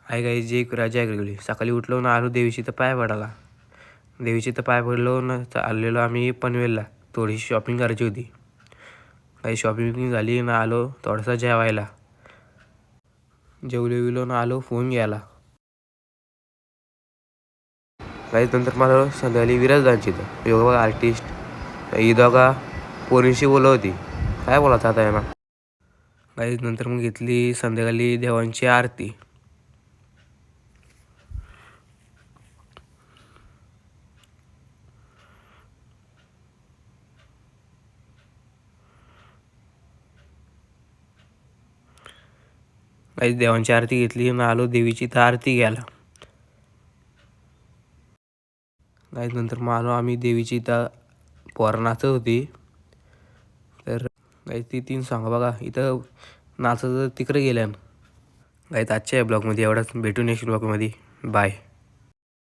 आई गाई जे राजा गेली. सकाळी उठलो ना आलो देवीची तर पाय पडाला. देवीची तर पाय पडलो ना चाललेलो आम्ही पनवेलला. थोडीशी शॉपिंग करायची होती. काही शॉपिंग झाली ना आलो थोडासा जेवायला. जेवलो ना आलो फोन घ्यायला. काहीच नंतर मला संध्याकाळी विराज डान्सची तर योगा आर्टिस्ट ही दोघा पोरींशी बोलत होती. काय बोलायचं आता यांना. काहीच नंतर मग घेतली संध्याकाळी देवांची आरती. काही देवांची आरती घेतली ना आलो देवीची तर आरती घ्यायला. काही नंतर मग आलो आम्ही देवीची इथं पोरं नाचत होती. तर काही ती 3 सांगा बघा इथं नाचत तिकडे गेल्यान. काही आजच्या ब्लॉगमध्ये एवढंच. भेटू नेक्स्ट ब्लॉगमध्ये. बाय.